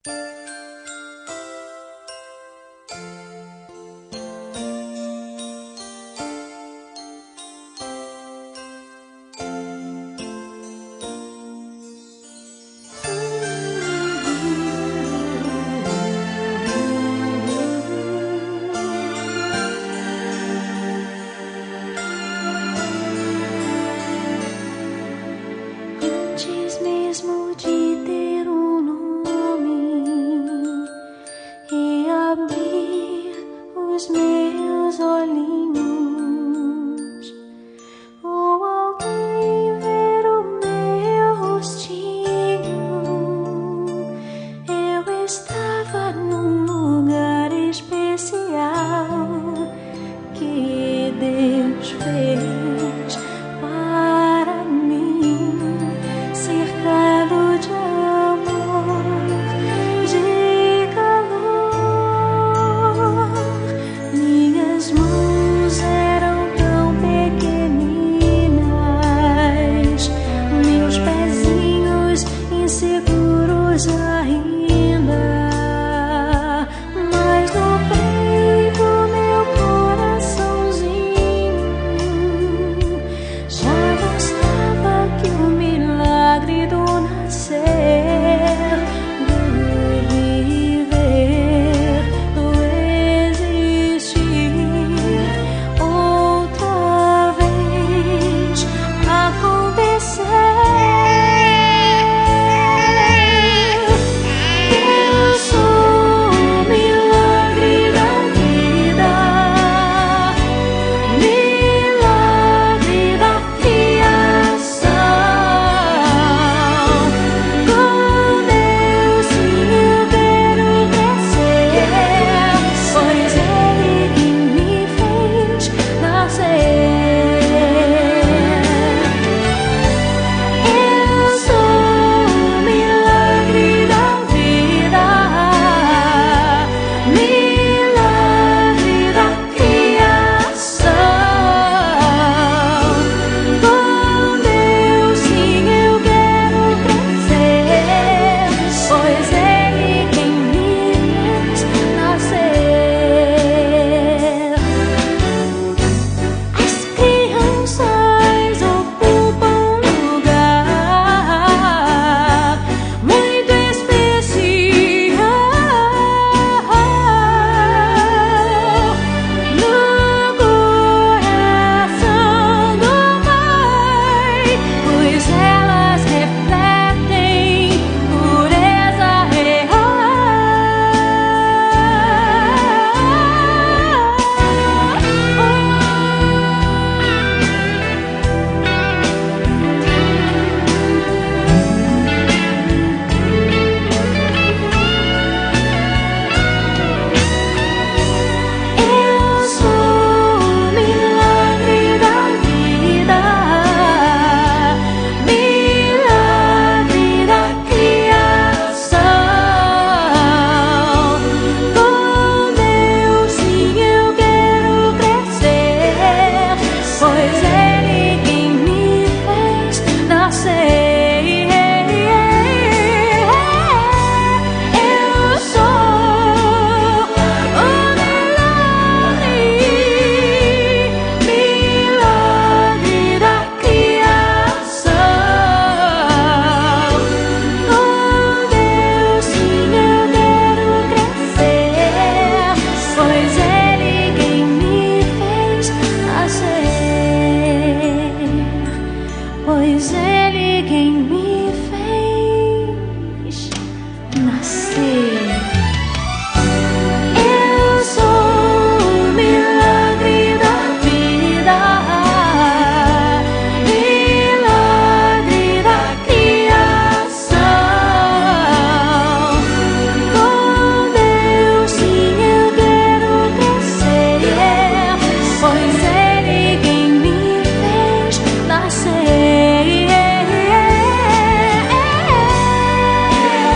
Eu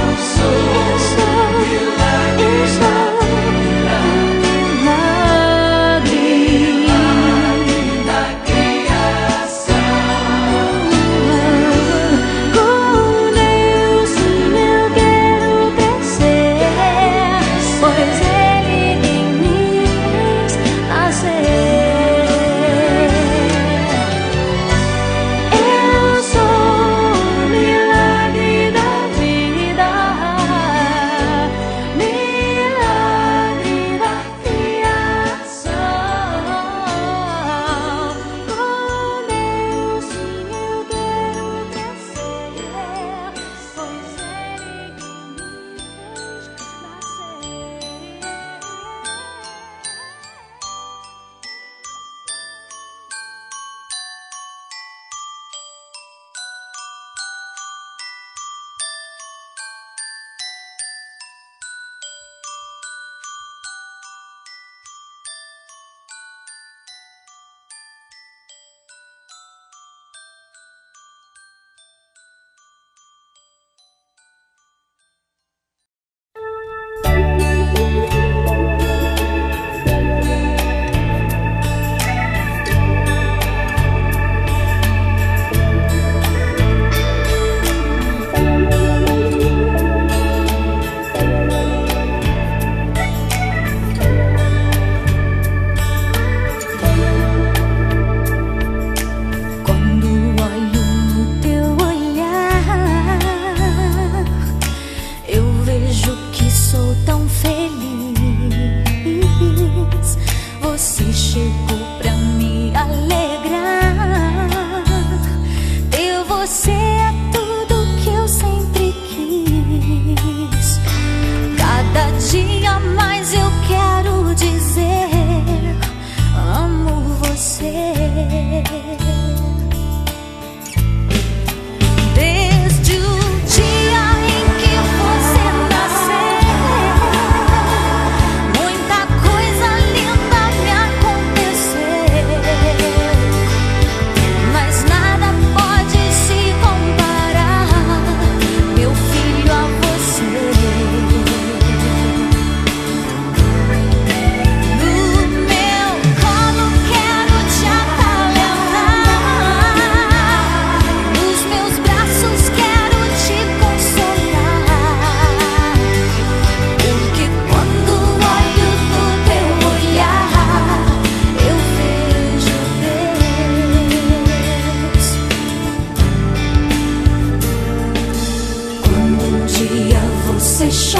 sou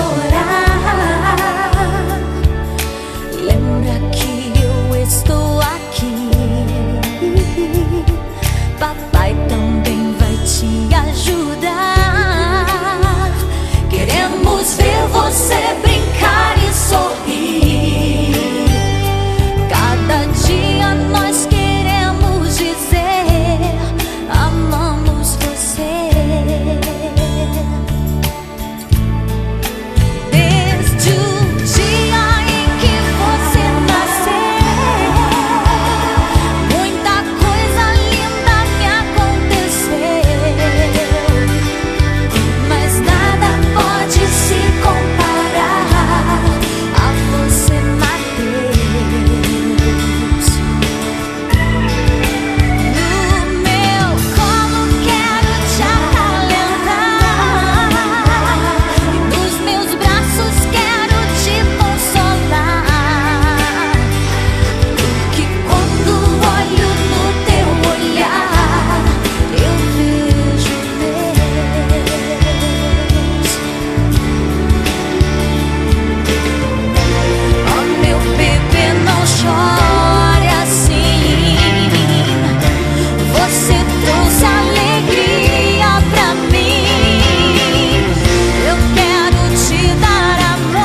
chorar. Lembra que eu estou aqui. Papai também vai te ajudar. Queremos ver você brincar e sorrir. Cada dia nós queremos dizer: amamos você. Desde o dia em que você nasceu, muita coisa linda me aconteceu, mas nada pode se comparar a você, Mateus. No meu colo quero te acalentar, e nos meus braços quero te consolar, porque quando olho no teu olhar eu vejo Deus. Oh, meu bebê, não chore assim. Você trouxe alegria pra mim. Eu quero te dar amor.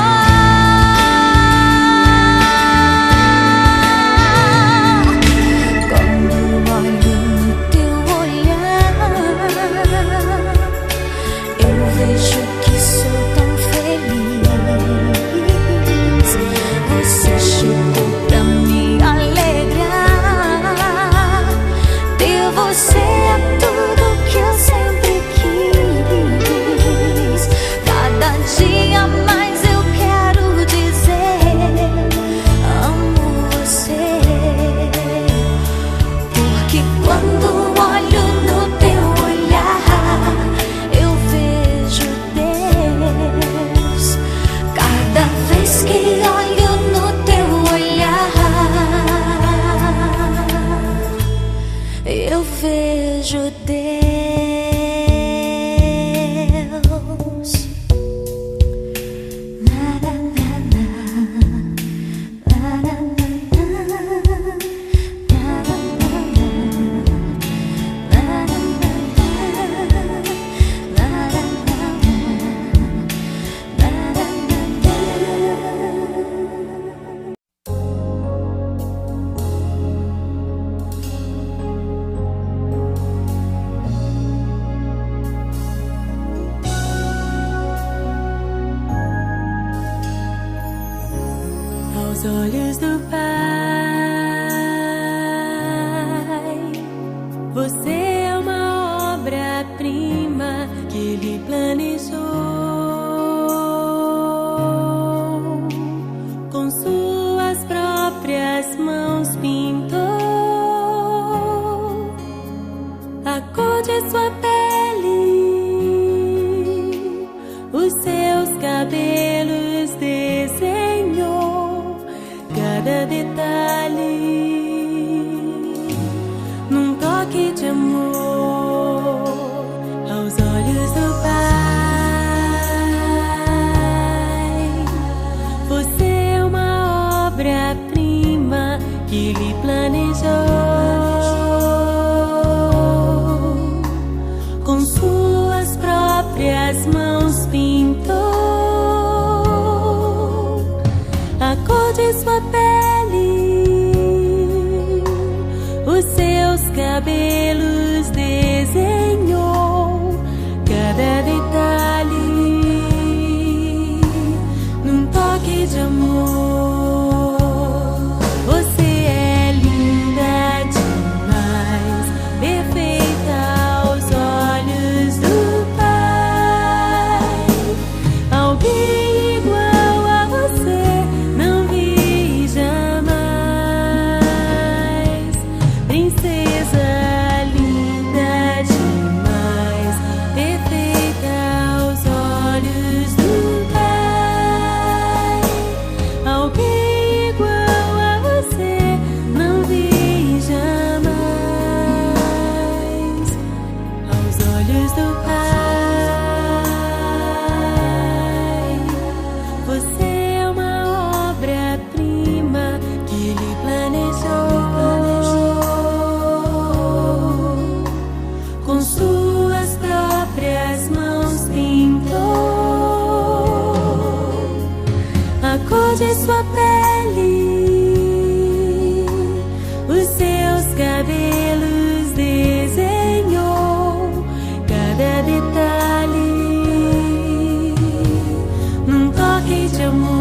Quando olho no teu olhar, eu vejo que sou tão feliz. Você chegou pra me alegrar. Ter você é tudo que eu sempre quis. Cada dia mais eu quero dizer: amo você. Porque quando olho no teu olhar eu vejo Deus. Cada vez que olho no teu olhar eu vejo Deus. Na, na, na, na. Na, na, na, na. Na, na, na, na. Na, na, na, na. Na, na, aos olhos do Pai, você é uma obra-prima que Ele planejou. Com suas próprias mãos pintou a cor de sua pele, os seus cabelos desenhou cada detalhe, num toque de amor, aos olhos do Pai. Você é uma obra-prima que Ele planejou. Com suas próprias mãos pintou a cor de sua pele, os seus cabelos desenhou cada detalhe, num toque de amor. Você é linda demais, perfeita aos olhos do Pai. Alguém igual a você não vi jamais. Princesa linda demais, perfeita aos olhos do Pai. Alguém igual a você não vi jamais. Aos olhos do Pai. de sua pele, os seus cabelos desenhou cada detalhe num toque de amor.